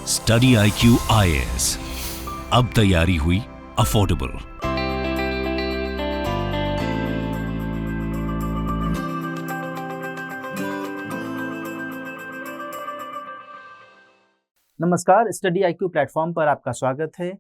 Study IQ IAS, अब तैयारी हुई अफोर्डेबल। नमस्कार, स्टडी IQ प्लेटफॉर्म पर आपका स्वागत है।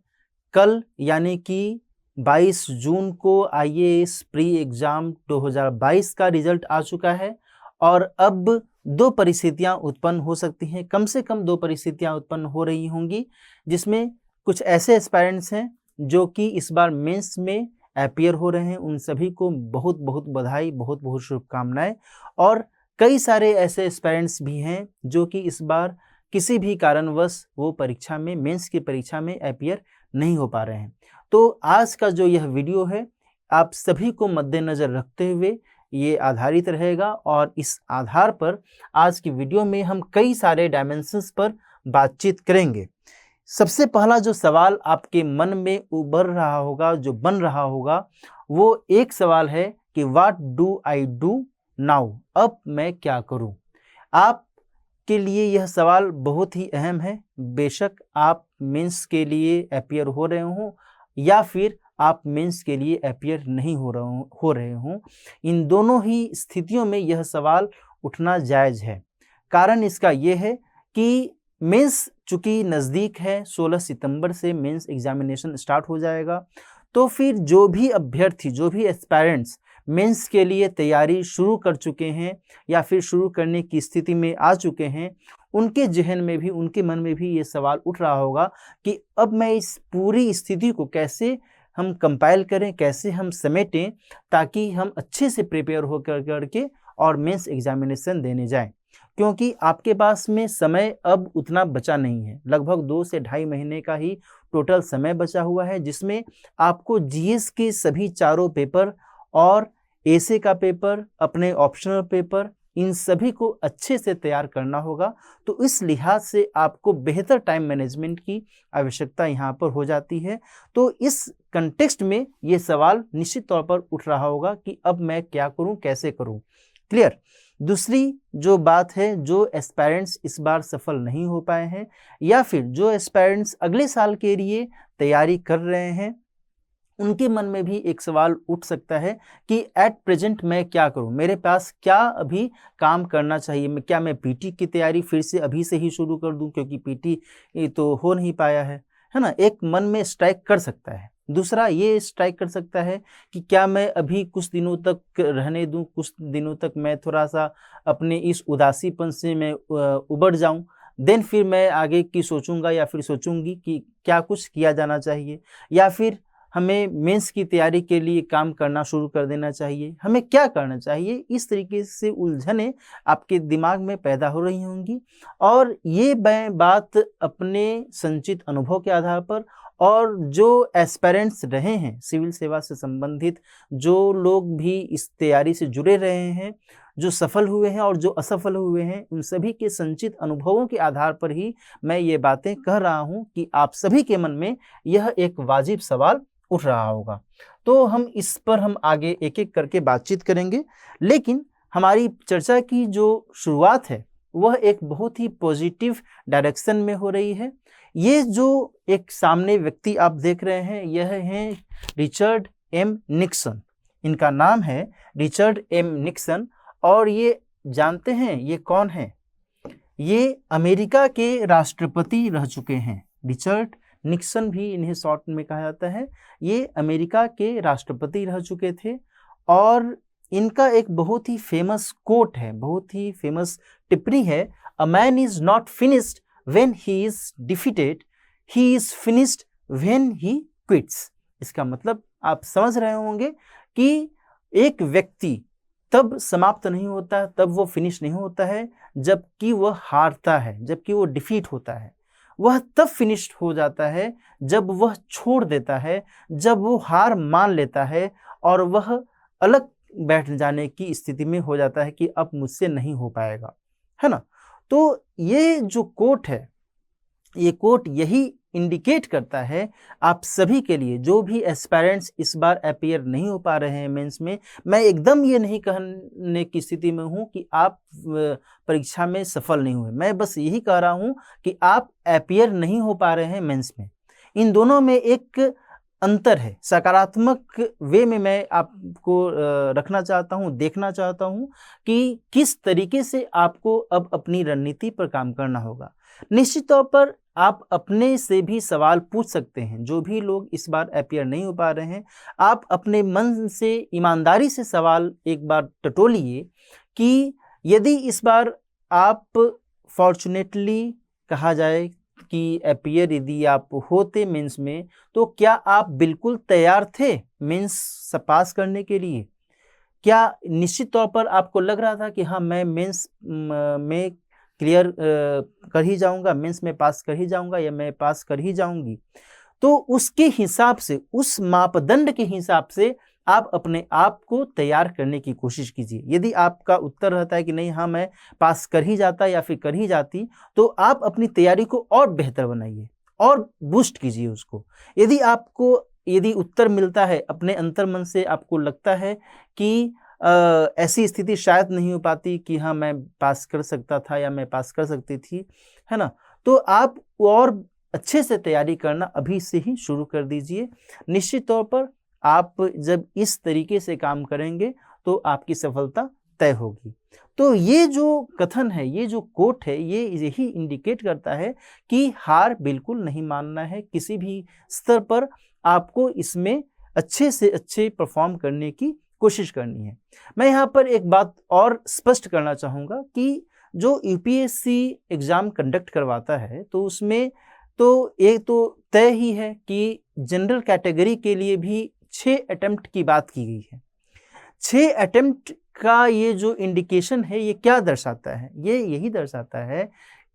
कल यानी कि 22 जून को IAS प्री एग्जाम 2022 का रिजल्ट आ चुका है और अब दो परिस्थितियां उत्पन्न हो सकती हैं। कम से कम दो परिस्थितियां उत्पन्न हो रही होंगी, जिसमें कुछ ऐसे एस्पायरेंट्स हैं जो कि इस बार मेंस में अपीयर हो रहे हैं। उन सभी को बहुत बहुत बधाई, बहुत बहुत शुभकामनाएं। और कई सारे ऐसे एस्पायरेंट्स भी हैं जो कि इस बार किसी भी कारणवश वो परीक्षा में, मेंस की परीक्षा में अपीयर नहीं हो पा रहे हैं। तो आज का जो यह वीडियो है, आप सभी को मद्देनजर रखते हुए ये आधारित रहेगा और इस आधार पर आज की वीडियो में हम कई सारे डायमेंशंस पर बातचीत करेंगे। सबसे पहला जो सवाल आपके मन में उभर रहा होगा, जो बन रहा होगा, वो एक सवाल है कि what do I do now, अब मैं क्या करूं। आप के लिए यह सवाल बहुत ही अहम है। बेशक आप मेंस के लिए अपीयर हो रहे हों या फिर आप मेंस के लिए अपीयर नहीं हो रहे हों, इन दोनों ही स्थितियों में यह सवाल उठना जायज़ है। कारण इसका यह है कि मेंस चूँकि नज़दीक है, 16 सितंबर से मेंस एग्जामिनेशन स्टार्ट हो जाएगा, तो फिर जो भी अभ्यर्थी, जो भी एस्पायरेंट्स मेंस के लिए तैयारी शुरू कर चुके हैं या फिर शुरू करने की स्थिति में आ चुके हैं, उनके जहन में भी, उनके मन में भी ये सवाल उठ रहा होगा कि अब मैं इस पूरी स्थिति को कैसे हम कंपाइल करें, कैसे हम समेटें, ताकि हम अच्छे से प्रिपेयर हो करके और मेंस एग्जामिनेशन देने जाएं। क्योंकि आपके पास में समय अब उतना बचा नहीं है। लगभग 2 से ढाई महीने का ही टोटल समय बचा हुआ है, जिसमें आपको जीएस के सभी चारों पेपर और एसे का पेपर, अपने ऑप्शनल पेपर, इन सभी को अच्छे से तैयार करना होगा। तो इस लिहाज से आपको बेहतर टाइम मैनेजमेंट की आवश्यकता यहाँ पर हो जाती है। तो इस कंटेक्स्ट में ये सवाल निश्चित तौर पर उठ रहा होगा कि अब मैं क्या करूँ, कैसे करूँ। क्लियर। दूसरी जो बात है, जो एस्पायरेंट्स इस बार सफल नहीं हो पाए हैं या फिर जो एस्पायरेंट्स अगले साल के लिए तैयारी कर रहे हैं, उनके मन में भी एक सवाल उठ सकता है कि एट प्रेजेंट मैं क्या करूं, मेरे पास क्या अभी काम करना चाहिए। क्या मैं पीटी की तैयारी फिर से अभी से ही शुरू कर दूं, क्योंकि पीटी तो हो नहीं पाया है ना। एक मन में स्ट्राइक कर सकता है। दूसरा ये स्ट्राइक कर सकता है कि क्या मैं अभी कुछ दिनों तक रहने दूं, कुछ दिनों तक मैं थोड़ा सा अपने इस उदासीपन से मैं उबर जाऊं, देन फिर मैं आगे की सोचूंगा या फिर सोचूंगी कि क्या कुछ किया जाना चाहिए, या फिर हमें मेंस की तैयारी के लिए काम करना शुरू कर देना चाहिए, हमें क्या करना चाहिए। इस तरीके से उलझनें आपके दिमाग में पैदा हो रही होंगी। और ये मैं बात अपने संचित अनुभव के आधार पर, और जो एस्पायरेंट्स रहे हैं सिविल सेवा से संबंधित, जो लोग भी इस तैयारी से जुड़े रहे हैं, जो सफल हुए हैं और जो असफल हुए हैं, उन सभी के संचित अनुभवों के आधार पर ही मैं ये बातें कह रहा हूँ कि आप सभी के मन में यह एक वाजिब सवाल उठ रहा होगा। तो हम इस पर आगे एक एक करके बातचीत करेंगे, लेकिन हमारी चर्चा की जो शुरुआत है वह एक बहुत ही पॉजिटिव डायरेक्शन में हो रही है। ये जो एक सामने व्यक्ति आप देख रहे हैं, यह हैं रिचर्ड एम निक्सन। इनका नाम है रिचर्ड एम निक्सन। और ये जानते हैं ये कौन है? ये अमेरिका के राष्ट्रपति रह चुके हैं। रिचर्ड निक्सन भी इन्हें शॉर्ट में कहा जाता है। ये अमेरिका के राष्ट्रपति रह चुके थे और इनका एक बहुत ही फेमस कोट है, बहुत ही फेमस टिप्पणी है, a man is not finished when he is defeated, he is finished when he quits. इसका मतलब आप समझ रहे होंगे कि एक व्यक्ति तब समाप्त नहीं होता, तब वो फिनिश नहीं होता है जबकि वह हारता है, जबकि वो डिफीट होता है। वह तब फिनिश्ड हो जाता है जब वह छोड़ देता है, जब वो हार मान लेता है और वह अलग बैठ जाने की स्थिति में हो जाता है कि अब मुझसे नहीं हो पाएगा, है ना। तो ये जो कोट है, ये कोट यही इंडिकेट करता है आप सभी के लिए, जो भी एस्पायरेंट्स इस बार अपीयर नहीं हो पा रहे हैं मेंस में। मैं एकदम ये नहीं कहने की स्थिति में हूँ कि आप परीक्षा में सफल नहीं हुए, मैं बस यही कह रहा हूँ कि आप अपीयर नहीं हो पा रहे हैं मेंस में। इन दोनों में एक अंतर है, सकारात्मक वे में मैं आपको रखना चाहता हूँ, देखना चाहता हूँ कि किस तरीके से आपको अब अपनी रणनीति पर काम करना होगा। निश्चित तौर पर आप अपने से भी सवाल पूछ सकते हैं, जो भी लोग इस बार अपीयर नहीं हो पा रहे हैं, आप अपने मन से ईमानदारी से सवाल एक बार टटोलिए कि यदि इस बार आप फॉर्चुनेटली कहा जाए कि अपीयर यदि आप होते मेंस में, तो क्या आप बिल्कुल तैयार थे मेंस पास करने के लिए? क्या निश्चित तौर पर आपको लग रहा था कि हाँ, मैं मेंस में क्लियर कर ही जाऊंगा, मेंस में पास कर ही जाऊंगा या मैं पास कर ही जाऊंगी? तो उसके हिसाब से, उस मापदंड के हिसाब से आप अपने आप को तैयार करने की कोशिश कीजिए। यदि आपका उत्तर रहता है कि नहीं, हाँ मैं पास कर ही जाता या फिर कर ही जाती, तो आप अपनी तैयारी को और बेहतर बनाइए और बूस्ट कीजिए उसको। यदि उत्तर मिलता है अपने अंतर्मन से, आपको लगता है कि ऐसी स्थिति शायद नहीं हो पाती कि हाँ मैं पास कर सकता था या मैं पास कर सकती थी, है ना, तो आप और अच्छे से तैयारी करना अभी से ही शुरू कर दीजिए। निश्चित तौर पर आप जब इस तरीके से काम करेंगे तो आपकी सफलता तय होगी। तो ये जो कथन है, ये जो कोट है, ये यही इंडिकेट करता है कि हार बिल्कुल नहीं मानना है। किसी भी स्तर पर आपको इसमें अच्छे से अच्छे परफॉर्म करने की कोशिश करनी है। मैं यहाँ पर एक बात और स्पष्ट करना चाहूँगा कि जो यूपीएससी एग्ज़ाम कंडक्ट करवाता है, तो उसमें तो एक तो तय ही है कि जनरल कैटेगरी के लिए भी 6 अटेम्प्ट की बात की गई है। 6 अटेम्प्ट का ये जो इंडिकेशन है, ये क्या दर्शाता है? ये यही दर्शाता है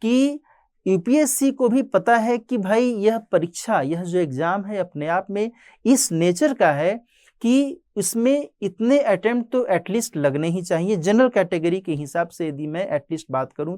कि यूपीएससी को भी पता है कि भाई यह परीक्षा, यह जो एग्ज़ाम है अपने आप में इस नेचर का है कि इसमें इतने अटेम्प्ट तो एटलीस्ट लगने ही चाहिए। जनरल कैटेगरी के हिसाब से यदि मैं एटलीस्ट बात करूं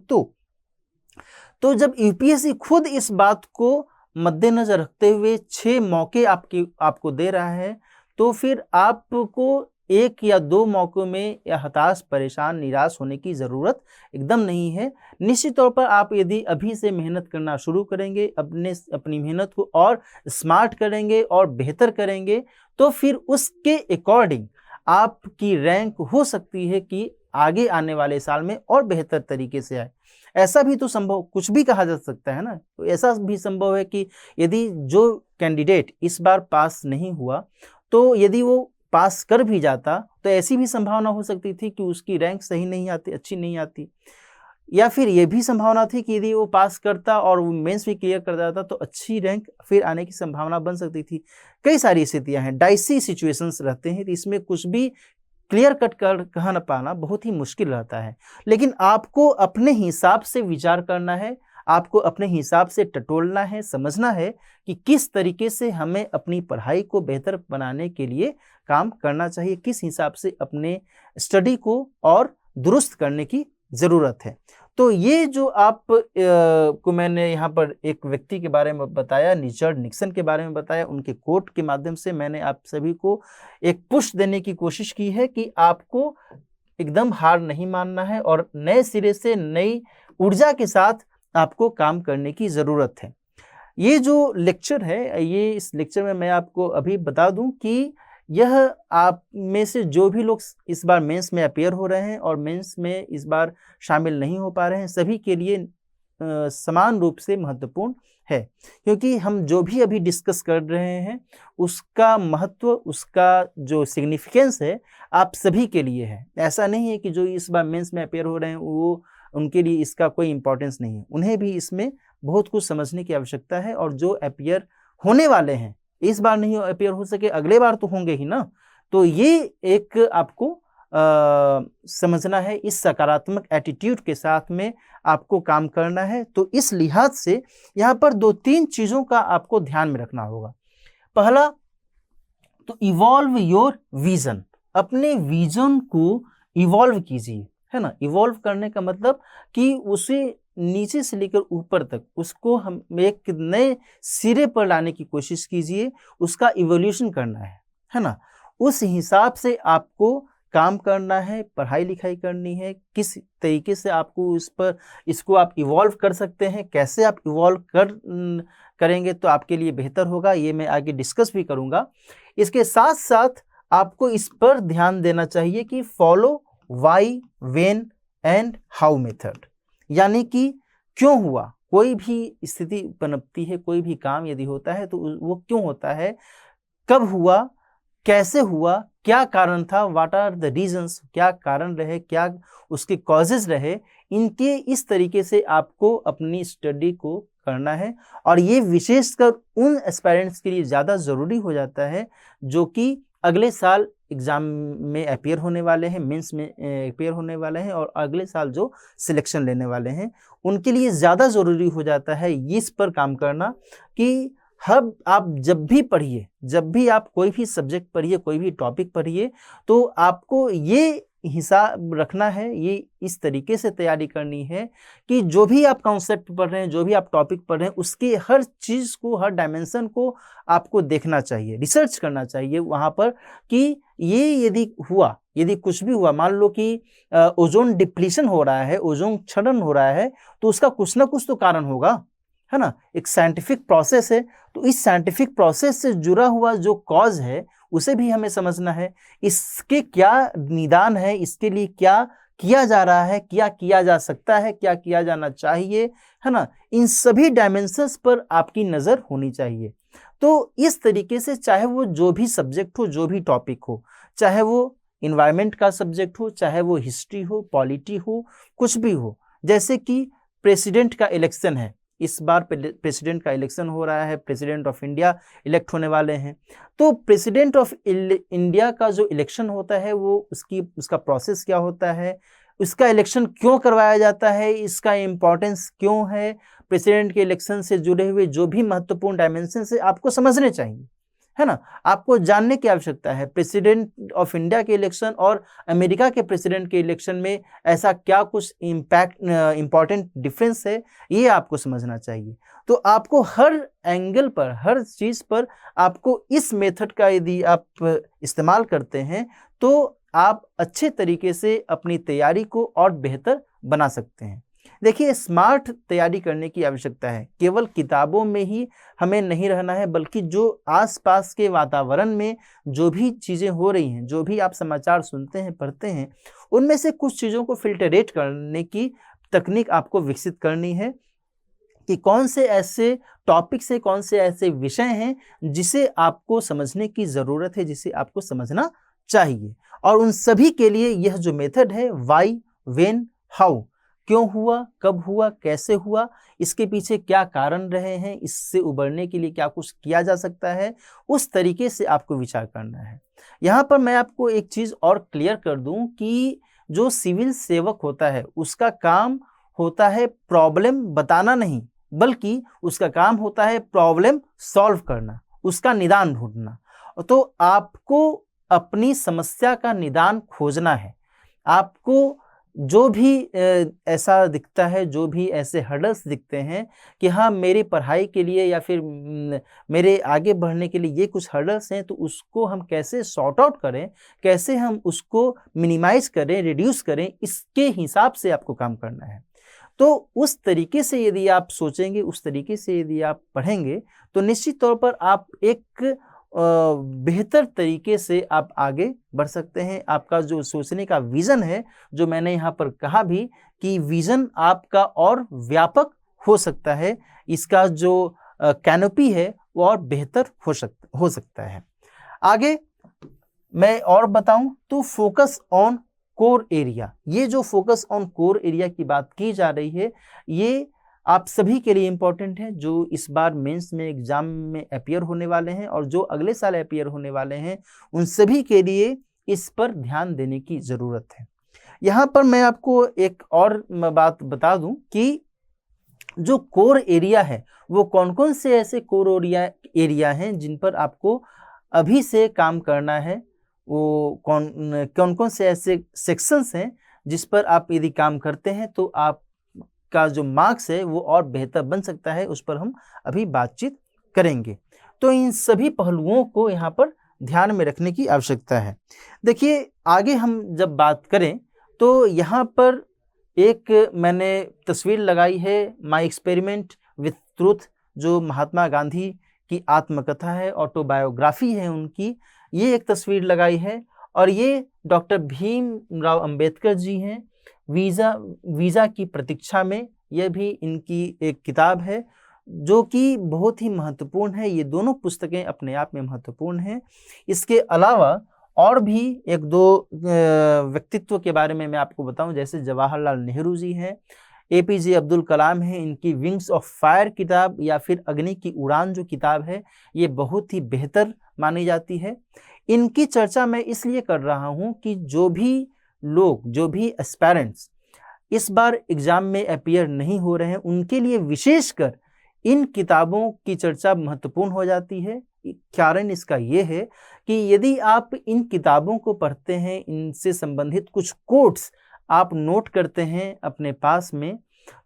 तो जब यूपीएससी खुद इस बात को मद्देनजर रखते हुए 6 मौके आपको दे रहा है, तो फिर आपको 1 या 2 मौकों में या हताश, परेशान, निराश होने की ज़रूरत एकदम नहीं है। निश्चित तौर पर आप यदि अभी से मेहनत करना शुरू करेंगे, अपनी मेहनत को और स्मार्ट करेंगे और बेहतर करेंगे, तो फिर उसके अकॉर्डिंग आपकी रैंक हो सकती है कि आगे आने वाले साल में और बेहतर तरीके से आए। ऐसा भी तो संभव, कुछ भी कहा जा सकता है ना, तो ऐसा भी संभव है कि यदि जो कैंडिडेट इस बार पास नहीं हुआ, तो यदि वो पास कर भी जाता, तो ऐसी भी संभावना हो सकती थी कि उसकी रैंक सही नहीं आती, अच्छी नहीं आती, या फिर ये भी संभावना थी कि यदि वो पास करता और वो मेंस भी क्लियर कर जाता, तो अच्छी रैंक फिर आने की संभावना बन सकती थी। कई सारी स्थितियां हैं, डाइसी सिचुएशंस रहते हैं, तो इसमें कुछ भी क्लियर कट कर कह न पाना बहुत ही मुश्किल रहता है। लेकिन आपको अपने हिसाब से विचार करना है, आपको अपने हिसाब से टटोलना है, समझना है कि किस तरीके से हमें अपनी पढ़ाई को बेहतर बनाने के लिए काम करना चाहिए, किस हिसाब से अपने स्टडी को और दुरुस्त करने की ज़रूरत है। तो ये जो आप को मैंने यहाँ पर एक व्यक्ति के बारे में बताया, रिचर्ड निक्सन के बारे में बताया, उनके कोट के माध्यम से मैंने आप सभी को एक पुश देने की कोशिश की है कि आपको एकदम हार नहीं मानना है और नए सिरे से नई ऊर्जा के साथ आपको काम करने की ज़रूरत है। ये जो लेक्चर है, ये इस लेक्चर में मैं आपको अभी बता दूं कि यह आप में से जो भी लोग इस बार मेंस में अपीयर हो रहे हैं और मेंस में इस बार शामिल नहीं हो पा रहे हैं, सभी के लिए समान रूप से महत्वपूर्ण है, क्योंकि हम जो भी अभी डिस्कस कर रहे हैं उसका महत्व, उसका जो सिग्निफिकेंस है आप सभी के लिए है। ऐसा नहीं है कि जो इस बार मेंस में अपीयर हो रहे हैं वो उनके लिए इसका कोई इंपॉर्टेंस नहीं है, उन्हें भी इसमें बहुत कुछ समझने की आवश्यकता है। और जो अपीयर होने वाले हैं, इस बार नहीं अपीयर हो सके, अगले बार तो होंगे ही ना, तो ये एक आपको समझना है, इस सकारात्मक एटीट्यूड के साथ में आपको काम करना है। तो इस लिहाज से यहाँ पर 2-3 चीज़ों का आपको ध्यान में रखना होगा। पहला तो इवॉल्व योर विजन, अपने विजन को इवॉल्व कीजिए, है ना। इवॉल्व करने का मतलब कि उसे नीचे से लेकर ऊपर तक उसको हम एक नए सिरे पर लाने की कोशिश कीजिए, उसका इवोल्यूशन करना है ना। उस हिसाब से आपको काम करना है, पढ़ाई लिखाई करनी है, किस तरीके से आपको इसको आप इवॉल्व कर सकते हैं, कैसे आप इवॉल्व करेंगे तो आपके लिए बेहतर होगा, ये मैं आगे डिस्कस भी करूँगा। इसके साथ साथ आपको इस पर ध्यान देना चाहिए कि follow why, when and how method, यानी कि क्यों हुआ, कोई भी स्थिति पनपती है, कोई भी काम यदि होता है तो वो क्यों होता है, कब हुआ, कैसे हुआ, क्या कारण था, व्हाट आर द रीजंस, क्या कारण रहे, क्या उसके कॉजेज रहे, इनके इस तरीके से आपको अपनी स्टडी को करना है। और ये विशेषकर उन एस्पायरेंट्स के लिए ज़्यादा ज़रूरी हो जाता है जो कि अगले साल एग्ज़ाम में अपीयर होने वाले हैं, मेंस में अपीयर होने वाले हैं, और अगले साल जो सिलेक्शन लेने वाले हैं उनके लिए ज़्यादा ज़रूरी हो जाता है इस पर काम करना कि हब आप जब भी पढ़िए, जब भी आप कोई भी सब्जेक्ट पढ़िए, कोई भी टॉपिक पढ़िए, तो आपको ये हिसाब रखना है, ये इस तरीके से तैयारी करनी है कि जो भी आप कॉन्सेप्ट पढ़ रहे हैं, जो भी आप टॉपिक पढ़ रहे हैं, उसके हर चीज़ को, हर डायमेंशन को आपको देखना चाहिए, रिसर्च करना चाहिए वहाँ पर कि ये यदि कुछ भी हुआ, मान लो कि ओजोन डिप्लीशन हो रहा है, ओजोन क्षरण हो रहा है, तो उसका कुछ ना कुछ तो कारण होगा, है ना। एक साइंटिफिक प्रोसेस है, तो इस साइंटिफिक प्रोसेस से जुड़ा हुआ जो कॉज है उसे भी हमें समझना है, इसके क्या निदान है, इसके लिए क्या किया जा रहा है, क्या किया जा सकता है, क्या किया जाना चाहिए, है ना। इन सभी डायमेंशंस पर आपकी नज़र होनी चाहिए। तो इस तरीके से चाहे वो जो भी सब्जेक्ट हो, जो भी टॉपिक हो, चाहे वो इन्वायरमेंट का सब्जेक्ट हो, चाहे वो हिस्ट्री हो, पॉलिटी हो, कुछ भी हो, जैसे कि प्रेसिडेंट का इलेक्शन है, इस बार प्रेसिडेंट का इलेक्शन हो रहा है, प्रेसिडेंट ऑफ इंडिया इलेक्ट होने वाले हैं, तो प्रेसिडेंट ऑफ इंडिया का जो इलेक्शन होता है वो उसका प्रोसेस क्या होता है, उसका इलेक्शन क्यों करवाया जाता है, इसका इम्पोर्टेंस क्यों है, प्रेसिडेंट के इलेक्शन से जुड़े हुए जो भी महत्वपूर्ण डायमेंशन से आपको समझने चाहिए, है ना। आपको जानने की आवश्यकता है प्रेसिडेंट ऑफ इंडिया के इलेक्शन और अमेरिका के प्रेसिडेंट के इलेक्शन में ऐसा क्या कुछ इम्पॉर्टेंट डिफरेंस है, ये आपको समझना चाहिए। तो आपको हर एंगल पर, हर चीज़ पर आपको इस मेथड का यदि आप इस्तेमाल करते हैं तो आप अच्छे तरीके से अपनी तैयारी को और बेहतर बना सकते हैं। देखिए, स्मार्ट तैयारी करने की आवश्यकता है, केवल किताबों में ही हमें नहीं रहना है, बल्कि जो आसपास के वातावरण में जो भी चीज़ें हो रही हैं, जो भी आप समाचार सुनते हैं, पढ़ते हैं, उनमें से कुछ चीज़ों को फिल्टरेट करने की तकनीक आपको विकसित करनी है कि कौन से ऐसे टॉपिक्स हैं, कौन से ऐसे विषय हैं जिसे आपको समझने की ज़रूरत है, जिसे आपको समझना चाहिए। और उन सभी के लिए यह जो मेथड है, वाई, व्हेन, हाउ, क्यों हुआ, कब हुआ, कैसे हुआ, इसके पीछे क्या कारण रहे हैं, इससे उबरने के लिए क्या कुछ किया जा सकता है, उस तरीके से आपको विचार करना है। यहाँ पर मैं आपको एक चीज़ और क्लियर कर दूं कि जो सिविल सेवक होता है उसका काम होता है प्रॉब्लम बताना नहीं, बल्कि उसका काम होता है प्रॉब्लम सॉल्व करना, उसका निदान ढूंढना। तो आपको अपनी समस्या का निदान खोजना है। आपको जो भी ऐसा दिखता है, जो भी ऐसे हर्डल्स दिखते हैं कि हाँ, मेरी पढ़ाई के लिए या फिर मेरे आगे बढ़ने के लिए ये कुछ हर्डल्स हैं, तो उसको हम कैसे सॉर्ट आउट करें, कैसे हम उसको मिनिमाइज करें, रिड्यूस करें, इसके हिसाब से आपको काम करना है। तो उस तरीके से यदि आप सोचेंगे, उस तरीके से यदि आप पढ़ेंगे, तो निश्चित तौर पर आप एक बेहतर तरीके से आप आगे बढ़ सकते हैं। आपका जो सोचने का विज़न है, जो मैंने यहाँ पर कहा भी कि विज़न आपका और व्यापक हो सकता है, इसका जो कैनोपी है वो और बेहतर हो सकता है। आगे मैं और बताऊं तो फोकस ऑन कोर एरिया, ये जो फोकस ऑन कोर एरिया की बात की जा रही है, ये आप सभी के लिए इम्पोर्टेंट है जो इस बार मेंस में एग्जाम में अपीयर होने वाले हैं और जो अगले साल अपीयर होने वाले हैं, उन सभी के लिए इस पर ध्यान देने की ज़रूरत है। यहाँ पर मैं आपको एक और बात बता दूं कि जो कोर एरिया है वो कौन कौन से ऐसे कोर एरिया हैं जिन पर आपको अभी से काम करना है, वो कौन कौन से ऐसे सेक्शंस हैं जिस पर आप यदि काम करते हैं तो आप का जो मार्क्स है वो और बेहतर बन सकता है, उस पर हम अभी बातचीत करेंगे। तो इन सभी पहलुओं को यहाँ पर ध्यान में रखने की आवश्यकता है। देखिए, आगे हम जब बात करें तो यहाँ पर एक मैंने तस्वीर लगाई है, माई एक्सपेरिमेंट विथ ट्रूथ, जो महात्मा गांधी की आत्मकथा है, ऑटोबायोग्राफी है उनकी, ये एक तस्वीर लगाई है। और ये डॉक्टर भीमराव अंबेडकर जी हैं, वीज़ा की प्रतीक्षा में, यह भी इनकी एक किताब है जो कि बहुत ही महत्वपूर्ण है। ये दोनों पुस्तकें अपने आप में महत्वपूर्ण हैं। इसके अलावा और भी एक दो व्यक्तित्व के बारे में मैं आपको बताऊं, जैसे जवाहरलाल नेहरू जी हैं, एपीजे अब्दुल कलाम है, इनकी विंग्स ऑफ फायर किताब या फिर अग्नि की उड़ान जो किताब है, ये बहुत ही बेहतर मानी जाती है। इनकी चर्चा मैं इसलिए कर रहा हूं कि जो भी एस्पायरेंट्स इस बार एग्जाम में अपीयर नहीं हो रहे हैं, उनके लिए विशेषकर इन किताबों की चर्चा महत्वपूर्ण हो जाती है। कारण इसका ये है कि यदि आप इन किताबों को पढ़ते हैं, इनसे संबंधित कुछ कोट्स आप नोट करते हैं अपने पास में,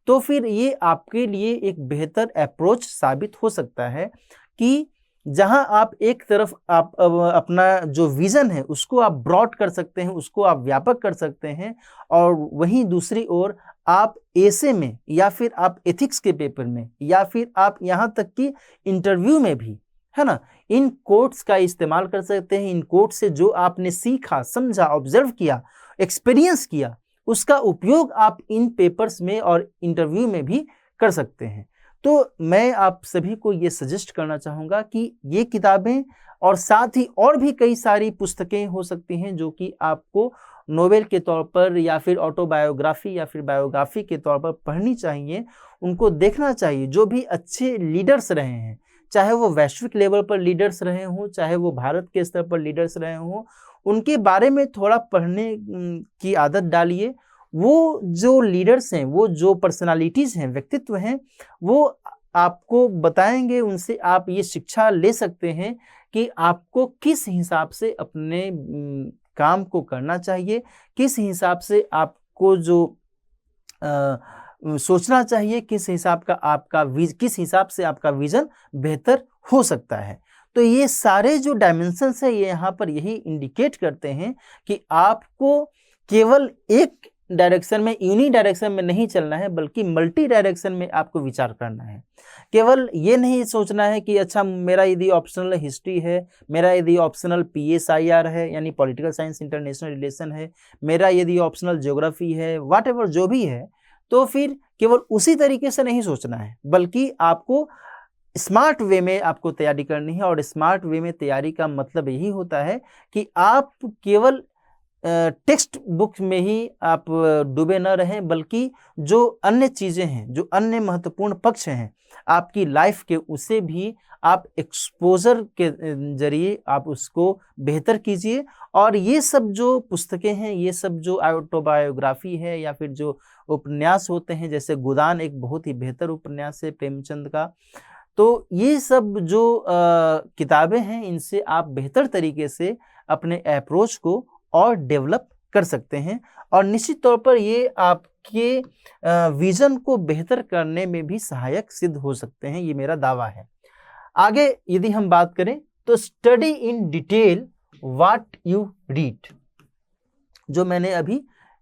तो फिर ये आपके लिए एक बेहतर अप्रोच साबित हो सकता है कि जहां आप एक तरफ आप अपना जो विज़न है उसको आप ब्रॉड कर सकते हैं, उसको आप व्यापक कर सकते हैं, और वहीं दूसरी ओर आप एसे में या फिर आप एथिक्स के पेपर में या फिर आप यहाँ तक कि इंटरव्यू में भी, है ना, इन कोट्स का इस्तेमाल कर सकते हैं। इन कोट्स से जो आपने सीखा, समझा, ऑब्जर्व किया, एक्सपीरियंस किया, उसका उपयोग आप इन पेपर्स में और इंटरव्यू में भी कर सकते हैं। तो मैं आप सभी को ये सजेस्ट करना चाहूँगा कि ये किताबें और साथ ही और भी कई सारी पुस्तकें हो सकती हैं जो कि आपको नोवेल के तौर पर या फिर ऑटोबायोग्राफी या फिर बायोग्राफी के तौर पर पढ़नी चाहिए, उनको देखना चाहिए। जो भी अच्छे लीडर्स रहे हैं, चाहे वो वैश्विक लेवल पर लीडर्स रहे हों, चाहे वो भारत के स्तर पर लीडर्स रहे हों, उनके बारे में थोड़ा पढ़ने की आदत डालिए। वो जो लीडर्स हैं, वो जो पर्सनालिटीज़ हैं, व्यक्तित्व हैं, वो आपको बताएंगे, उनसे आप ये शिक्षा ले सकते हैं कि आपको किस हिसाब से अपने काम को करना चाहिए, किस हिसाब से आपको जो सोचना चाहिए, किस हिसाब से आपका विजन बेहतर हो सकता है। तो ये सारे जो डायमेंशंस है, ये यहाँ पर यही इंडिकेट करते हैं कि आपको केवल एक डायरेक्शन में, यूनी डायरेक्शन में नहीं चलना है, बल्कि मल्टी डायरेक्शन में आपको विचार करना है। केवल ये नहीं सोचना है कि अच्छा मेरा यदि ऑप्शनल हिस्ट्री है, मेरा यदि ऑप्शनल PSIR है यानी पॉलिटिकल साइंस इंटरनेशनल रिलेशन है, मेरा यदि ऑप्शनल ज्योग्राफी है, व्हाट एवर जो भी है, तो फिर केवल उसी तरीके से नहीं सोचना है, बल्कि आपको स्मार्ट वे में आपको तैयारी करनी है। और स्मार्ट वे में तैयारी का मतलब यही होता है कि आप केवल टेक्स्ट बुक में ही आप डूबे न रहें, बल्कि जो अन्य चीज़ें हैं, जो अन्य महत्वपूर्ण पक्ष हैं आपकी लाइफ के, उसे भी आप एक्सपोजर के जरिए आप उसको बेहतर कीजिए। और ये सब जो पुस्तकें हैं, ये सब जो ऑटोबायोग्राफी है या फिर जो उपन्यास होते हैं, जैसे गोदान एक बहुत ही बेहतर उपन्यास है प्रेमचंद का, तो ये सब जो किताबें हैं, इनसे आप बेहतर तरीके से अपने अप्रोच को और डेवलप कर सकते हैं, और निश्चित तौर पर ये आपके विजन को बेहतर करने में भी सहायक सिद्ध हो सकते हैं, ये मेरा दावा है। आगे यदि हम बात करें तो study in detail what you read, जो मैंने अभी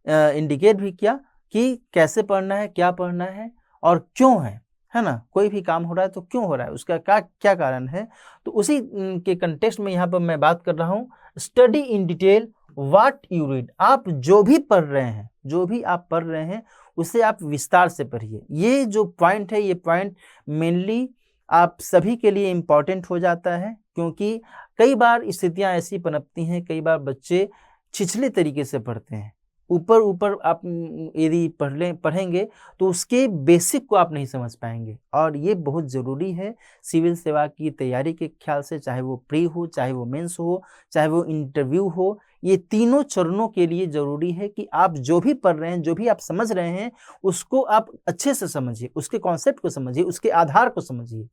इंडिकेट भी किया कि कैसे पढ़ना है, क्या पढ़ना है और क्यों है ना। कोई भी काम हो रहा है तो क्यों हो रहा है, उसका क्या कारण है, तो उसी के कंटेक्स्ट में यहाँ पर मैं बात कर रहा हूँ। Study in detail what you read, आप जो भी पढ़ रहे हैं उसे आप विस्तार से पढ़िए। ये जो पॉइंट है, ये पॉइंट मेनली आप सभी के लिए इम्पॉर्टेंट हो जाता है, क्योंकि कई बार स्थितियां ऐसी पनपती हैं, कई बार बच्चे छिछले तरीके से पढ़ते हैं। ऊपर आप यदि पढ़ेंगे तो उसके बेसिक को आप नहीं समझ पाएंगे, और ये बहुत ज़रूरी है सिविल सेवा की तैयारी के ख्याल से, चाहे वो प्री हो, चाहे वो मेंस हो, चाहे वो इंटरव्यू हो। ये तीनों चरणों के लिए ज़रूरी है कि आप जो भी पढ़ रहे हैं, जो भी आप समझ रहे हैं, उसको आप अच्छे से समझिए, उसके कॉन्सेप्ट को समझिए, उसके आधार को समझिए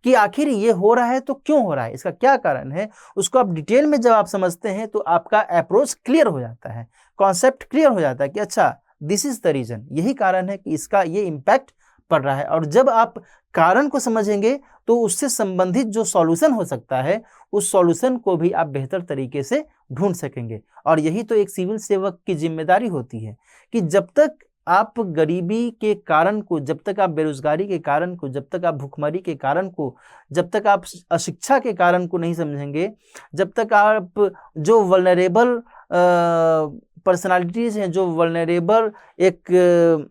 कि आखिर ये हो रहा है तो क्यों हो रहा है, इसका क्या कारण है। उसको आप डिटेल में जब आप समझते हैं तो आपका अप्रोच क्लियर हो जाता है, कॉन्सेप्ट क्लियर हो जाता है कि अच्छा दिस इज द रीजन, यही कारण है कि इसका ये इम्पैक्ट पड़ रहा है। और जब आप कारण को समझेंगे तो उससे संबंधित जो सॉल्यूशन हो सकता है उस सॉल्यूशन को भी आप बेहतर तरीके से ढूंढ सकेंगे। और यही तो एक सिविल सेवक की जिम्मेदारी होती है कि जब तक आप गरीबी के कारण को, जब तक आप बेरोजगारी के कारण को, जब तक आप भुखमरी के कारण को, जब तक आप अशिक्षा के कारण को नहीं समझेंगे, जब तक आप जो वल्नरेबल पर्सनालिटीज हैं, जो वल्नरेबल एक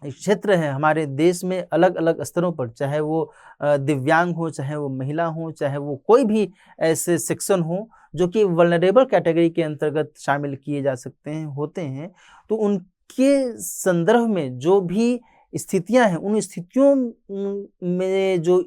क्षेत्र है हमारे देश में अलग अलग स्तरों पर, चाहे वो दिव्यांग हो, चाहे वो महिला हो, चाहे वो कोई भी ऐसे सेक्शन हो जो कि वल्नरेबल कैटेगरी के अंतर्गत शामिल किए जा सकते हैं, होते हैं, तो उनके संदर्भ में जो भी स्थितियां हैं, उन स्थितियों में जो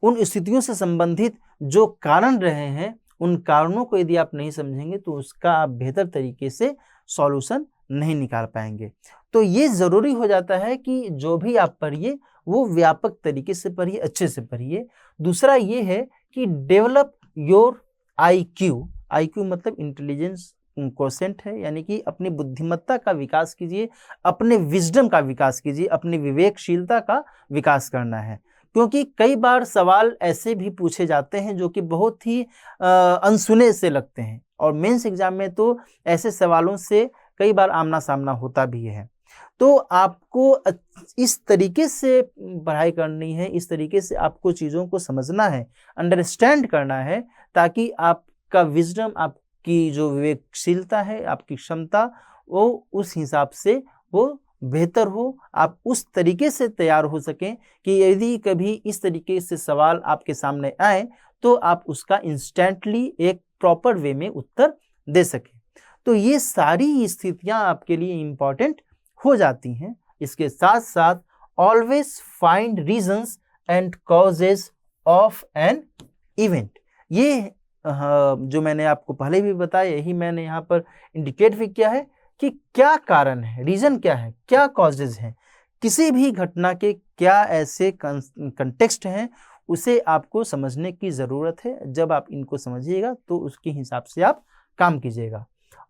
उन स्थितियों से संबंधित जो कारण रहे हैं, उन कारणों को यदि आप नहीं समझेंगे तो उसका आप बेहतर तरीके से सॉल्यूशन नहीं निकाल पाएंगे। तो ये ज़रूरी हो जाता है कि जो भी आप पढ़िए वो व्यापक तरीके से पढ़िए, अच्छे से पढ़िए। दूसरा ये है कि डेवलप योर IQ। IQ मतलब इंटेलिजेंस क्वोशेंट है, यानी कि अपनी बुद्धिमत्ता का विकास कीजिए, अपने विजडम का विकास कीजिए, अपनी विवेकशीलता का विकास करना है। क्योंकि कई बार सवाल ऐसे भी पूछे जाते हैं जो कि बहुत ही अनसुने से लगते हैं, और मेंस एग्जाम में तो ऐसे सवालों से कई बार आमना सामना होता भी है। तो आपको इस तरीके से पढ़ाई करनी है, इस तरीके से आपको चीज़ों को समझना है, अंडरस्टैंड करना है, ताकि आपका विजडम, आपकी जो विवेकशीलता है, आपकी क्षमता, वो उस हिसाब से वो बेहतर हो, आप उस तरीके से तैयार हो सकें कि यदि कभी इस तरीके से सवाल आपके सामने आए तो आप उसका इंस्टेंटली एक प्रॉपर वे में उत्तर दे सकें। तो ये सारी स्थितियां आपके लिए इम्पॉर्टेंट हो जाती हैं। इसके साथ साथ always find reasons and causes of an event. ये जो मैंने आपको पहले भी बताया, यही मैंने यहाँ पर इंडिकेट भी किया है कि क्या कारण है, रीजन क्या है, क्या कॉजेज हैं, किसी भी घटना के क्या ऐसे कंटेक्स्ट हैं, उसे आपको समझने की ज़रूरत है। जब आप इनको समझिएगा तो उसके हिसाब से आप काम कीजिएगा।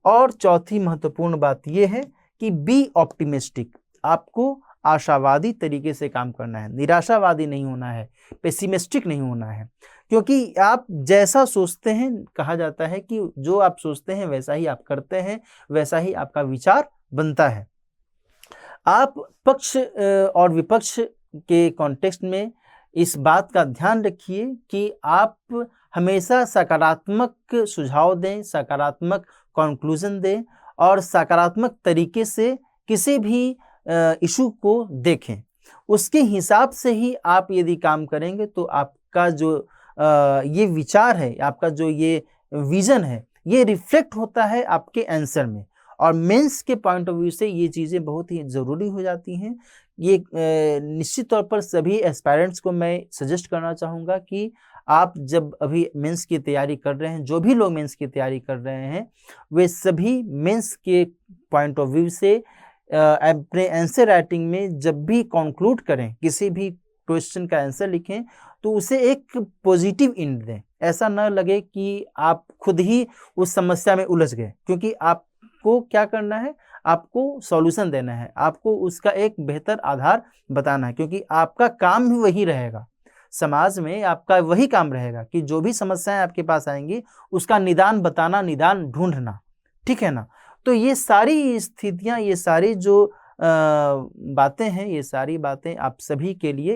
और चौथी महत्वपूर्ण बात यह है कि बी ऑप्टिमिस्टिक। आपको आशावादी तरीके से काम करना है, निराशावादी नहीं होना है, पेसिमिस्टिक नहीं होना है। क्योंकि आप जैसा सोचते हैं, कहा जाता है कि जो आप सोचते हैं वैसा ही आप करते हैं, वैसा ही आपका विचार बनता है। आप पक्ष और विपक्ष के कॉन्टेक्स्ट में इस बात का ध्यान रखिए कि आप हमेशा सकारात्मक सुझाव दें, सकारात्मक कंक्लूजन दें और सकारात्मक तरीके से किसी भी इशू को देखें। उसके हिसाब से ही आप यदि काम करेंगे तो आपका जो ये विचार है, आपका जो ये विजन है, ये रिफ्लेक्ट होता है आपके आंसर में। और मेंस के पॉइंट ऑफ व्यू से ये चीज़ें बहुत ही ज़रूरी हो जाती हैं। ये निश्चित तौर पर सभी एस्पायरेंट्स को मैं सजेस्ट करना चाहूँगा कि आप जब अभी मेंस की तैयारी कर रहे हैं, जो भी लोग मेंस की तैयारी कर रहे हैं, वे सभी मेंस के पॉइंट ऑफ व्यू से अपने आंसर राइटिंग में जब भी कंक्लूड करें, किसी भी क्वेश्चन का आंसर लिखें, तो उसे एक पॉजिटिव एंड दें। ऐसा न लगे कि आप खुद ही उस समस्या में उलझ गए, क्योंकि आपको क्या करना है, आपको सॉल्यूशन देना है, आपको उसका एक बेहतर आधार बताना है। क्योंकि आपका काम भी वही रहेगा, समाज में आपका वही काम रहेगा कि जो भी समस्याएं आपके पास आएंगी उसका निदान बताना, निदान ढूंढना, ठीक है ना। तो ये सारी स्थितियां, ये सारी जो बातें हैं, ये सारी बातें आप सभी के लिए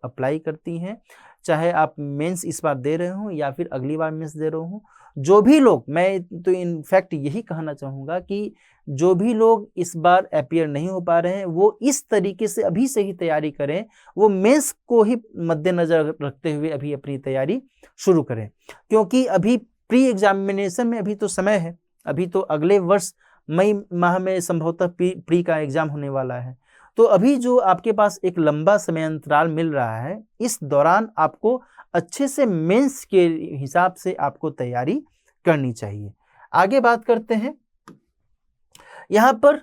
अप्लाई करती हैं, चाहे आप मेंस इस बार दे रहे हो या फिर अगली बार मेंस दे रहे हो। जो भी लोग, मैं तो इनफैक्ट यही कहना चाहूँगा कि जो भी लोग इस बार अपीयर नहीं हो पा रहे हैं, वो इस तरीके से अभी से ही तैयारी करें, वो मेंस को ही मद्देनजर रखते हुए अभी अपनी तैयारी शुरू करें। क्योंकि अभी प्री एग्जामिनेशन में अभी तो समय है, अभी तो अगले वर्ष मई माह में संभवतः प्री का एग्जाम होने वाला है। तो अभी जो आपके पास एक लंबा समय अंतराल मिल रहा है, इस दौरान आपको अच्छे से मेंस के हिसाब से आपको तैयारी करनी चाहिए। आगे बात करते हैं। यहाँ पर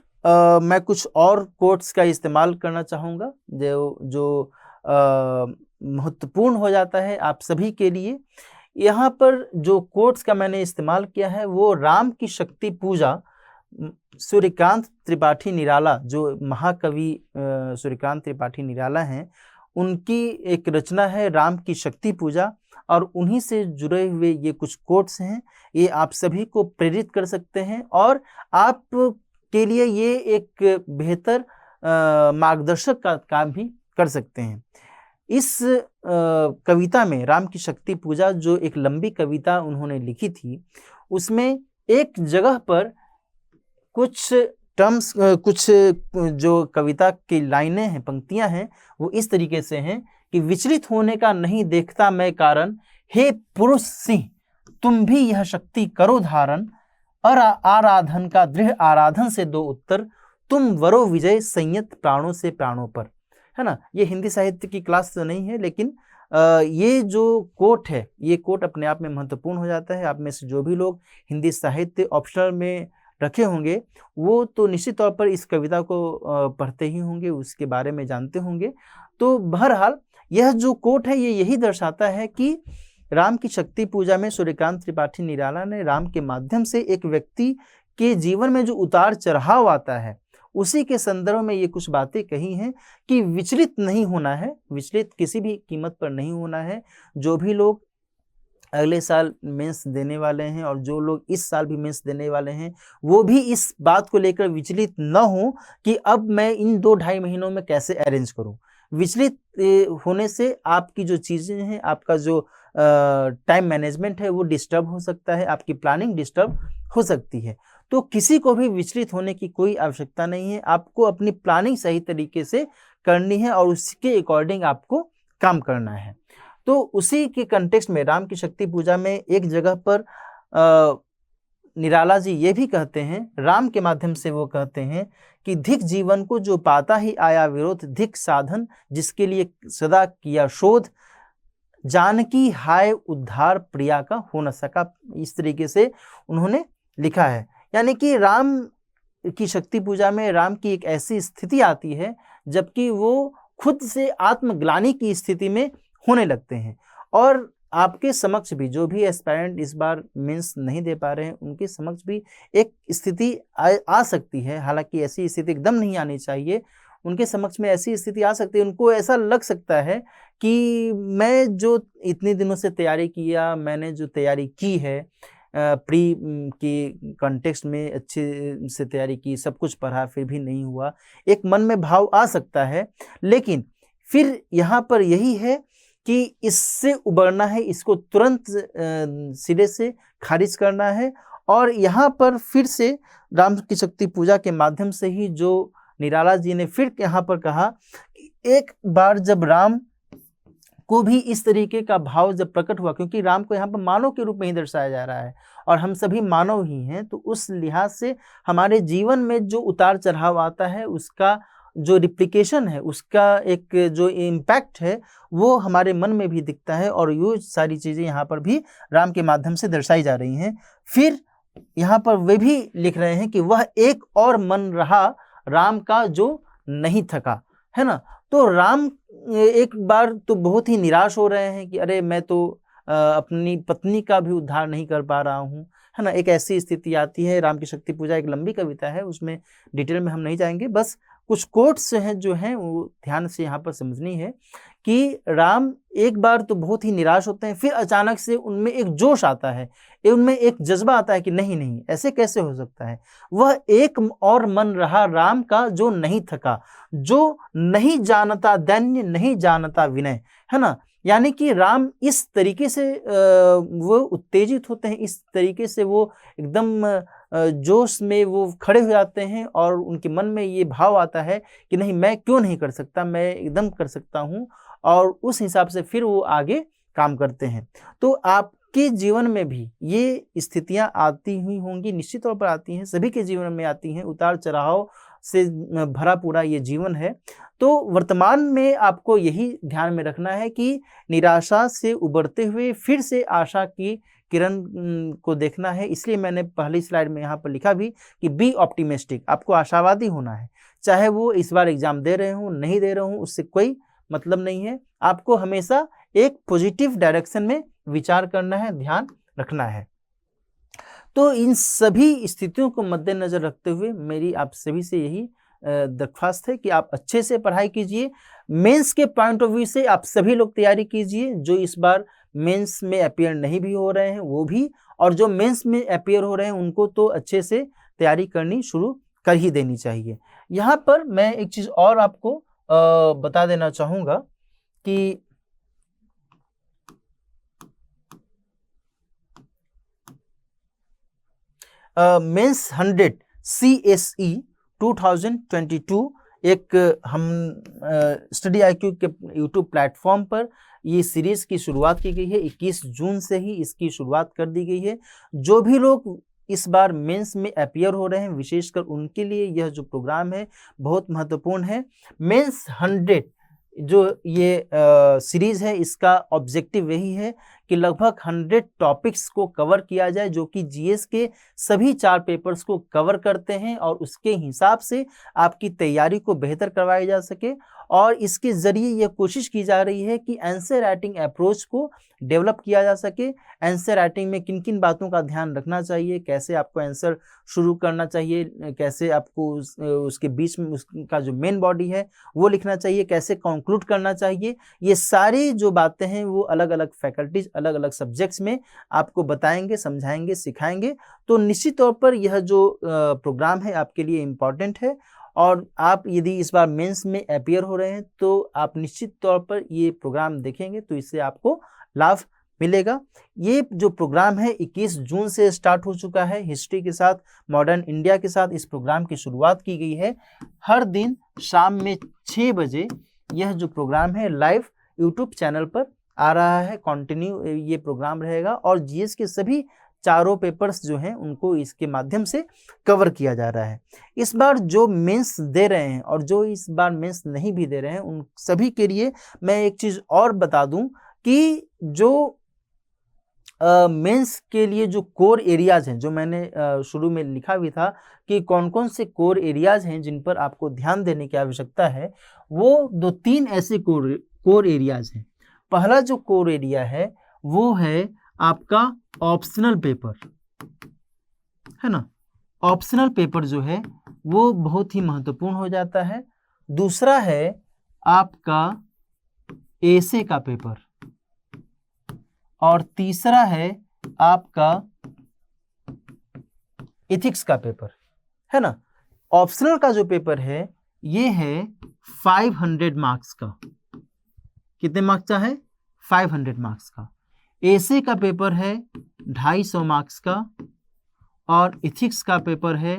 मैं कुछ और कोट्स का इस्तेमाल करना चाहूँगा जो महत्वपूर्ण हो जाता है आप सभी के लिए। यहाँ पर जो कोट्स का मैंने इस्तेमाल किया है वो राम की शक्ति पूजा सूर्यकांत त्रिपाठी निराला, जो महाकवि सूर्यकांत त्रिपाठी निराला हैं, उनकी एक रचना है राम की शक्ति पूजा, और उन्हीं से जुड़े हुए ये कुछ कोट्स हैं। ये आप सभी को प्रेरित कर सकते हैं और आप के लिए ये एक बेहतर मार्गदर्शक का काम भी कर सकते हैं। इस कविता में राम की शक्ति पूजा, जो एक लंबी कविता उन्होंने लिखी थी, उसमें एक जगह पर कुछ टर्म्स, कुछ जो कविता की लाइनें हैं, पंक्तियां हैं, वो इस तरीके से हैं कि विचलित होने का नहीं देखता मैं कारण, हे पुरुष सिंह तुम भी यह शक्ति करो धारण, आराधन का दृढ़ आराधन से दो उत्तर, तुम वरो विजय संयत प्राणों से प्राणों पर। है ना, ये हिंदी साहित्य की क्लास तो नहीं है, लेकिन ये जो कोट है, ये कोट अपने आप में महत्वपूर्ण हो जाता है। आप में से जो भी लोग हिंदी साहित्य ऑप्शनल में रखे होंगे, वो तो निश्चित तौर पर इस कविता को पढ़ते ही होंगे, उसके बारे में जानते होंगे। तो बहरहाल यह जो कोट है, ये यही दर्शाता है कि राम की शक्ति पूजा में सूर्यकांत त्रिपाठी निराला ने राम के माध्यम से एक व्यक्ति के जीवन में जो उतार चढ़ाव आता है, उसी के संदर्भ में ये कुछ बातें कही हैं कि विचलित नहीं होना है, विचलित किसी भी कीमत पर नहीं होना है। जो भी लोग अगले साल मेंस देने वाले हैं और जो लोग इस साल भी मेंस देने वाले हैं, वो भी इस बात को लेकर विचलित न हो कि अब मैं इन 2-2.5 महीनों में कैसे अरेंज करूं। विचलित होने से आपकी जो चीज़ें हैं, आपका जो टाइम मैनेजमेंट है, वो डिस्टर्ब हो सकता है, आपकी प्लानिंग डिस्टर्ब हो सकती है। तो किसी को भी विचलित होने की कोई आवश्यकता नहीं है। आपको अपनी प्लानिंग सही तरीके से करनी है और उसके अकॉर्डिंग आपको काम करना है। तो उसी के कंटेक्स्ट में राम की शक्ति पूजा में एक जगह पर निराला जी ये भी कहते हैं, राम के माध्यम से वो कहते हैं कि धिक जीवन को जो पाता ही आया विरोध, धिक साधन जिसके लिए सदा किया शोध, जानकी हाय उद्धार प्रिया का हो न सका। इस तरीके से उन्होंने लिखा है। यानी कि राम की शक्ति पूजा में राम की एक ऐसी स्थिति आती है जबकि वो खुद से आत्मग्लानि की स्थिति में होने लगते हैं, और आपके समक्ष भी जो भी एस्पायरेंट इस बार मेंस नहीं दे पा रहे हैं, उनके समक्ष भी एक स्थिति आ सकती है। हालांकि ऐसी स्थिति एकदम नहीं आनी चाहिए। उनके समक्ष में ऐसी स्थिति आ सकती है, उनको ऐसा लग सकता है कि मैं जो इतने दिनों से तैयारी किया, मैंने जो तैयारी की है, प्री की कॉन्टेक्स्ट में अच्छे से तैयारी की, सब कुछ पढ़ा, फिर भी नहीं हुआ, एक मन में भाव आ सकता है। लेकिन फिर यहाँ पर यही है कि इससे उबरना है, इसको तुरंत सिरे से खारिज करना है। और यहाँ पर फिर से राम की शक्ति पूजा के माध्यम से ही जो निराला जी ने फिर यहाँ पर कहा कि एक बार जब राम को भी इस तरीके का भाव जब प्रकट हुआ, क्योंकि राम को यहाँ पर मानव के रूप में ही दर्शाया जा रहा है और हम सभी मानव ही हैं, तो उस लिहाज से हमारे जीवन में जो उतार चढ़ाव आता है, उसका जो रिप्लिकेशन है, उसका एक जो इम्पैक्ट है, वो हमारे मन में भी दिखता है। और ये सारी चीज़ें यहाँ पर भी राम के माध्यम से दर्शाई जा रही हैं। फिर यहाँ पर वे भी लिख रहे हैं कि वह एक और मन रहा राम का जो नहीं थका, है ना। तो राम एक बार तो बहुत ही निराश हो रहे हैं कि अरे मैं तो अपनी पत्नी का भी उद्धार नहीं कर पा रहा हूँ, है ना। एक ऐसी स्थिति आती है। राम की शक्ति पूजा एक लंबी कविता है, उसमें डिटेल में हम नहीं जाएंगे, बस कुछ कोट्स हैं जो हैं वो ध्यान से यहाँ पर समझनी है कि राम एक बार तो बहुत ही निराश होते हैं, फिर अचानक से उनमें एक जोश आता है, उनमें एक जज्बा आता है कि नहीं नहीं, ऐसे कैसे हो सकता है। वह एक और मन रहा राम का जो नहीं थका, जो नहीं जानता दैन्य, नहीं जानता विनय, है ना। यानी कि राम इस तरीके से वो उत्तेजित होते हैं, इस तरीके से वो एकदम जोश में वो खड़े हो जाते हैं और उनके मन में ये भाव आता है कि नहीं, मैं क्यों नहीं कर सकता, मैं एकदम कर सकता हूँ, और उस हिसाब से फिर वो आगे काम करते हैं। तो आपके जीवन में भी ये स्थितियाँ आती हुई होंगी, निश्चित तौर पर आती हैं, सभी के जीवन में आती हैं। उतार चढ़ाव से भरा पूरा ये जीवन है। तो वर्तमान में आपको यही ध्यान में रखना है कि निराशा से उबरते हुए फिर से आशा की किरण को देखना है। इसलिए मैंने पहली स्लाइड में यहाँ पर लिखा भी कि बी ऑप्टिमिस्टिक, आपको आशावादी होना है। चाहे वो इस बार एग्जाम दे रहे हो, नहीं दे रहे हो, उससे कोई मतलब नहीं है। आपको हमेशा एक पॉजिटिव डायरेक्शन में विचार करना है, ध्यान रखना है। तो इन सभी स्थितियों को मद्देनजर रखते हुए मेरी आप सभी से यही दरख्वास्त है कि आप अच्छे से पढ़ाई कीजिए। मेंस के पॉइंट ऑफ व्यू से आप सभी लोग तैयारी कीजिए, जो इस बार मेंस में अपीयर नहीं भी हो रहे हैं वो भी, और जो मेंस में अपीयर हो रहे हैं उनको तो अच्छे से तैयारी करनी शुरू कर ही देनी चाहिए। यहाँ पर मैं एक चीज़ और आपको बता देना चाहूँगा कि मेंस 100 CSE 2022 एक हम स्टडी IQ के यूट्यूब प्लेटफॉर्म पर ये सीरीज की शुरुआत की गई है। 21 जून से ही इसकी शुरुआत कर दी गई है। जो भी लोग इस बार मेंस में अपीयर हो रहे हैं, विशेषकर उनके लिए यह जो प्रोग्राम है बहुत महत्वपूर्ण है। मेंस 100 जो ये सीरीज है, इसका ऑब्जेक्टिव यही है कि लगभग 100 टॉपिक्स को कवर किया जाए, जो कि जीएस के सभी 4 पेपर्स को कवर करते हैं, और उसके हिसाब से आपकी तैयारी को बेहतर करवाई जा सके। और इसके ज़रिए यह कोशिश की जा रही है कि आंसर राइटिंग अप्रोच को डेवलप किया जा सके। आंसर राइटिंग में किन किन बातों का ध्यान रखना चाहिए, कैसे आपको आंसर शुरू करना चाहिए, कैसे आपको उसके बीच में उसका जो मेन बॉडी है वो लिखना चाहिए, कैसे कंक्लूड करना चाहिए, ये सारी जो बातें हैं वो अलग अलग फैकल्टीज अलग अलग सब्जेक्ट्स में आपको बताएंगे, समझाएंगे, सिखाएंगे। तो निश्चित तौर पर यह जो प्रोग्राम है आपके लिए इम्पॉर्टेंट है, और आप यदि इस बार मेंस में अपीयर हो रहे हैं तो आप निश्चित तौर पर ये प्रोग्राम देखेंगे तो इससे आपको लाभ मिलेगा। ये जो प्रोग्राम है 21 जून से स्टार्ट हो चुका है। हिस्ट्री के साथ, मॉडर्न इंडिया के साथ इस प्रोग्राम की शुरुआत की गई है। हर दिन शाम में 6 बजे यह जो प्रोग्राम है लाइव यूट्यूब चैनल पर आ रहा है। कंटिन्यू ये प्रोग्राम रहेगा, और जीएस के सभी 4 पेपर्स जो हैं उनको इसके माध्यम से कवर किया जा रहा है। इस बार जो मेंस दे रहे हैं और जो इस बार मेंस नहीं भी दे रहे हैं, उन सभी के लिए मैं एक चीज़ और बता दूं कि जो मेंस के लिए जो कोर एरियाज हैं, जो मैंने शुरू में लिखा भी था कि कौन कौन से कोर एरियाज हैं जिन पर आपको ध्यान देने की आवश्यकता है, वो 2-3 ऐसे कोर एरियाज हैं। पहला जो कोर एरिया है वो है आपका ऑप्शनल पेपर, है ना। ऑप्शनल पेपर जो है वो बहुत ही महत्वपूर्ण हो जाता है। दूसरा है आपका एसे का पेपर, और तीसरा है आपका एथिक्स का पेपर, है ना। ऑप्शनल का जो पेपर है ये है 500 मार्क्स का। कितने मार्क्स का है? 500 मार्क्स का। एसे का पेपर है 250 मार्क्स का, और एथिक्स का पेपर है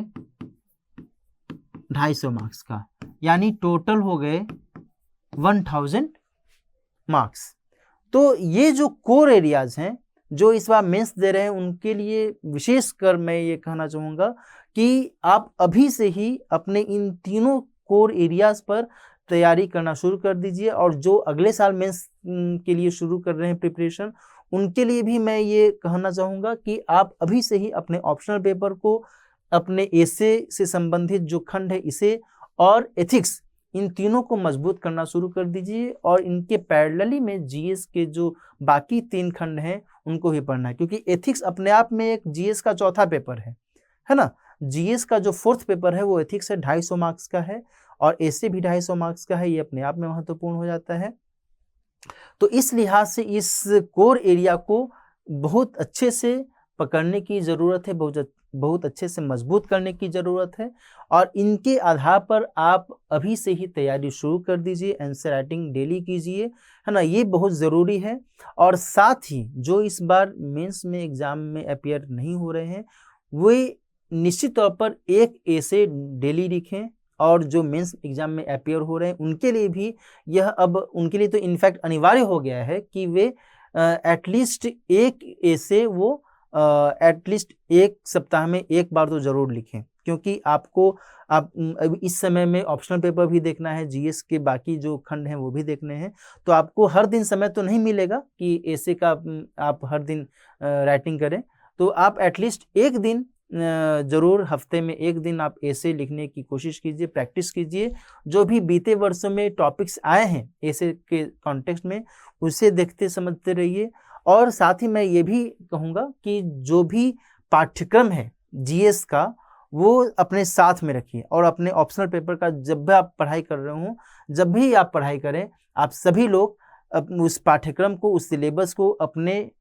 250 मार्क्स का, यानी टोटल हो गए 1000 मार्क्स। तो ये जो कोर एरियाज हैं जो इस बार मेंस दे रहे हैं, उनके लिए विशेषकर मैं ये कहना चाहूँगा कि आप अभी से ही अपने इन तीनों कोर एरियाज पर तैयारी करना शुरू कर दीजिए। और जो अगले साल मेंस के लिए शुरू कर रहे हैं प्रिपरेशन, उनके लिए भी मैं ये कहना चाहूँगा कि आप अभी से ही अपने ऑप्शनल पेपर को, अपने एसे से संबंधित जो खंड है इसे, और एथिक्स, इन तीनों को मजबूत करना शुरू कर दीजिए। और इनके पैरेलली में जीएस के जो बाकी 3 खंड हैं उनको भी पढ़ना है, क्योंकि एथिक्स अपने आप में एक जीएस का चौथा पेपर है ना। जीएस का जो 4th पेपर है वो एथिक्स है, 250 मार्क्स का है, और एसे भी 250 मार्क्स का है। ये अपने आप में महत्वपूर्ण हो जाता है। तो इस लिहाज से इस कोर एरिया को बहुत अच्छे से पकड़ने की ज़रूरत है, बहुत अच्छे से मजबूत करने की ज़रूरत है, और इनके आधार पर आप अभी से ही तैयारी शुरू कर दीजिए। आंसर राइटिंग डेली कीजिए, है ना, ये बहुत ज़रूरी है। और साथ ही जो इस बार मेंस में एग्ज़ाम में अपीयर नहीं हो रहे हैं, वे निश्चित तौर पर एक एसे डेली लिखें, और जो मेंस एग्जाम में अपीयर हो रहे हैं उनके लिए भी यह, अब उनके लिए तो इनफैक्ट अनिवार्य हो गया है कि वे एटलीस्ट एक एसे वो एटलीस्ट एक सप्ताह में एक बार तो ज़रूर लिखें, क्योंकि आपको अब इस समय में ऑप्शनल पेपर भी देखना है, जीएस के बाकी जो खंड हैं वो भी देखने हैं। तो आपको हर दिन समय तो नहीं मिलेगा कि एसे का आप हर दिन राइटिंग करें, तो आप एटलीस्ट एक दिन ज़रूर, हफ्ते में एक दिन आप एसे लिखने की कोशिश कीजिए, प्रैक्टिस कीजिए। जो भी बीते वर्षों में टॉपिक्स आए हैं एसे के कॉन्टेक्स्ट में, उसे देखते समझते रहिए। और साथ ही मैं ये भी कहूँगा कि जो भी पाठ्यक्रम है जीएस का वो अपने साथ में रखिए, और अपने ऑप्शनल पेपर का जब भी आप पढ़ाई कर रहे हो, जब भी आप पढ़ाई करें, आप सभी लोग उस पाठ्यक्रम को, उस सिलेबस को अपने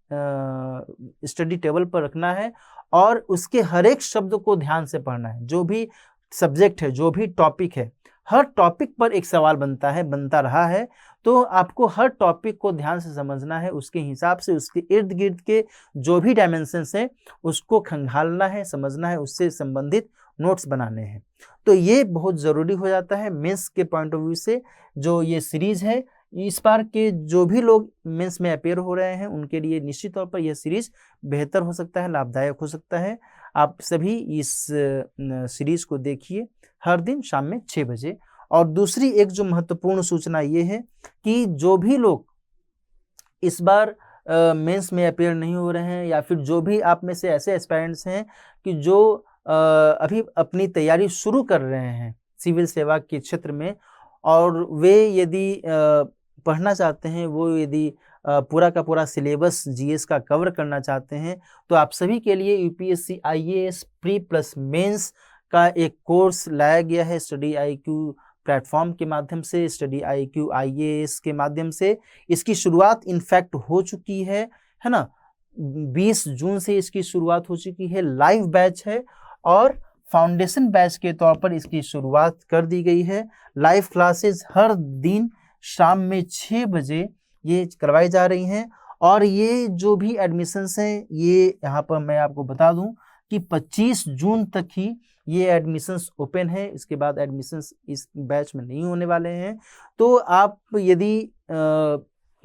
स्टडी टेबल पर रखना है और उसके हर एक शब्द को ध्यान से पढ़ना है। जो भी सब्जेक्ट है, जो भी टॉपिक है, हर टॉपिक पर एक सवाल बनता रहा है, तो आपको हर टॉपिक को ध्यान से समझना है, उसके हिसाब से उसके इर्द गिर्द के जो भी डायमेंशंस हैं उसको खंगालना है, समझना है, उससे संबंधित नोट्स बनाने हैं। तो ये बहुत ज़रूरी हो जाता है मेंस के पॉइंट ऑफ व्यू से। जो ये सीरीज़ है, इस बार के जो भी लोग मेंस में अपेयर हो रहे हैं उनके लिए निश्चित तौर पर यह सीरीज़ बेहतर हो सकता है, लाभदायक हो सकता है। आप सभी इस सीरीज़ को देखिए हर दिन शाम में 6 बजे। और दूसरी एक जो महत्वपूर्ण सूचना ये है कि जो भी लोग इस बार मेंस में अपेयर नहीं हो रहे हैं, या फिर जो भी आप में से ऐसे एस्पायरेंट्स हैं कि जो अभी अपनी तैयारी शुरू कर रहे हैं सिविल सेवा के क्षेत्र में, और वे यदि पढ़ना चाहते हैं, वो यदि पूरा का पूरा सिलेबस जीएस का कवर करना चाहते हैं, तो आप सभी के लिए UPSC IAS pre plus mains का एक कोर्स लाया गया है स्टडी आईक्यू प्लेटफॉर्म के माध्यम से, स्टडी आईक्यू आईएएस के माध्यम से। इसकी शुरुआत इनफैक्ट हो चुकी है ना, 20 जून से इसकी शुरुआत हो चुकी है। लाइव बैच है और फाउंडेशन बैच के तौर पर इसकी शुरुआत कर दी गई है। लाइव क्लासेस हर दिन शाम में 6 बजे ये करवाई जा रही हैं। और ये जो भी एडमिशन्स हैं, ये यहाँ पर मैं आपको बता दूं कि 25 जून तक ही ये एडमिशन्स ओपन है। इसके बाद एडमिशन्स इस बैच में नहीं होने वाले हैं। तो आप यदि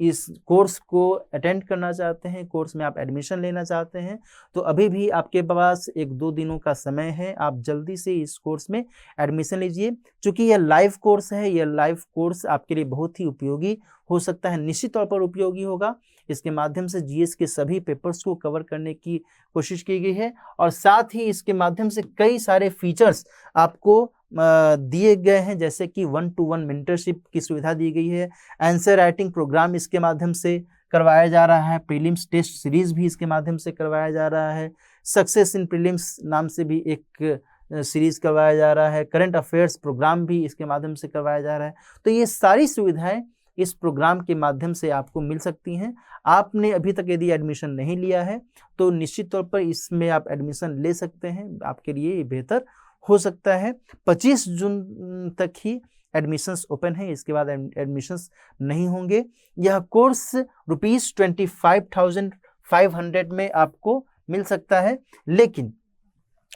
इस कोर्स को अटेंड करना चाहते हैं, कोर्स में आप एडमिशन लेना चाहते हैं, तो अभी भी आपके पास 1-2 दिनों का समय है। आप जल्दी से इस कोर्स में एडमिशन लीजिए। चूँकि यह लाइव कोर्स है, यह लाइव कोर्स आपके लिए बहुत ही उपयोगी हो सकता है, निश्चित तौर पर उपयोगी होगा। इसके माध्यम से जीएस के सभी पेपर्स को कवर करने की कोशिश की गई है, और साथ ही इसके माध्यम से कई सारे फीचर्स आपको दिए गए हैं, जैसे कि 1-to-1 मेंटरशिप की सुविधा दी गई है। आंसर राइटिंग प्रोग्राम इसके माध्यम से करवाया जा रहा है। प्रीलिम्स टेस्ट सीरीज भी इसके माध्यम से करवाया जा रहा है। सक्सेस इन प्रीलिम्स नाम से भी एक सीरीज करवाया जा रहा है। करंट अफेयर्स प्रोग्राम भी इसके माध्यम से करवाया जा रहा है। तो ये सारी सुविधाएं इस प्रोग्राम के माध्यम से आपको मिल सकती हैं। आपने अभी तक यदि एडमिशन नहीं लिया है तो निश्चित तौर पर इसमें आप एडमिशन ले सकते हैं, आपके लिए ये बेहतर हो सकता है। 25 जून तक ही एडमिशन्स ओपन है, इसके बाद एडमिशन्स नहीं होंगे। यह कोर्स ₹25,500 में आपको मिल सकता है, लेकिन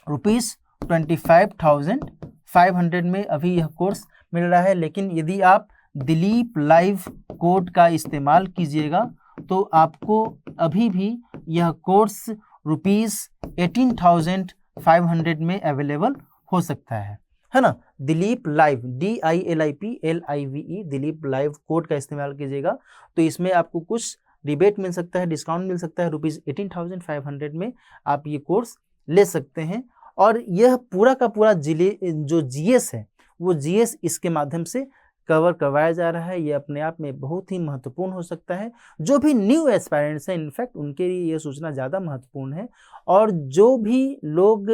₹25,500 में अभी यह कोर्स मिल रहा है। लेकिन यदि आप दिलीप लाइव कोड का इस्तेमाल कीजिएगा तो आपको अभी भी यह कोर्स ₹18,500 में अवेलेबल हो सकता है ना। Dilip live, DILIPLIVE, Dilip live code का इस्तेमाल कीजिएगा तो इसमें आपको कुछ रिबेट मिल सकता है, डिस्काउंट मिल सकता है। ₹18,500 में आप ये कोर्स ले सकते हैं। और यह पूरा का पूरा जो जीएस है, वो जीएस इसके माध्यम से कवर करवाया जा रहा है। ये अपने आप में बहुत ही महत्वपूर्ण हो सकता है। जो भी न्यू एस्पायरेंट्स हैं, इनफैक्ट उनके लिए ये सूचना ज़्यादा महत्वपूर्ण है। और जो भी लोग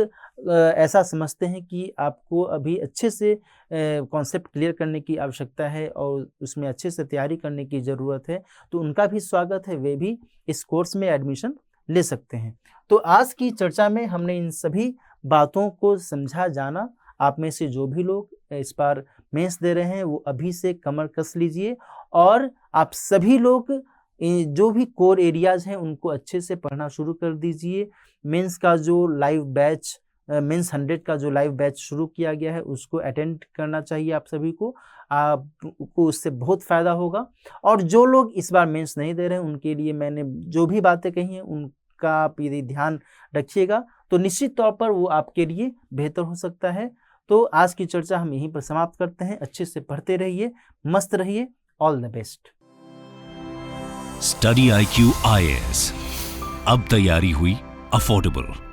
ऐसा समझते हैं कि आपको अभी अच्छे से कॉन्सेप्ट क्लियर करने की आवश्यकता है और उसमें अच्छे से तैयारी करने की ज़रूरत है, तो उनका भी स्वागत है, वे भी इस कोर्स में एडमिशन ले सकते हैं। तो आज की चर्चा में हमने इन सभी बातों को समझा, जाना। आप में से जो भी लोग इस बार मेंस दे रहे हैं वो अभी से कमर कस लीजिए, और आप सभी लोग जो भी कोर एरियाज हैं उनको अच्छे से पढ़ना शुरू कर दीजिए। मेंस का जो लाइव बैच, मेंस 100 का जो लाइव बैच शुरू किया गया है उसको अटेंड करना चाहिए आप सभी को। आपको उससे बहुत फ़ायदा होगा। और जो लोग इस बार मेंस नहीं दे रहे हैं उनके लिए मैंने जो भी बातें कही हैं उनका आप यदि ध्यान रखिएगा तो निश्चित तौर पर वो आपके लिए बेहतर हो सकता है। तो आज की चर्चा हम यहीं पर समाप्त करते हैं। अच्छे से पढ़ते रहिए, मस्त रहिए। All the best. Study IQ IAS, अब तैयारी हुई अफोर्डेबल।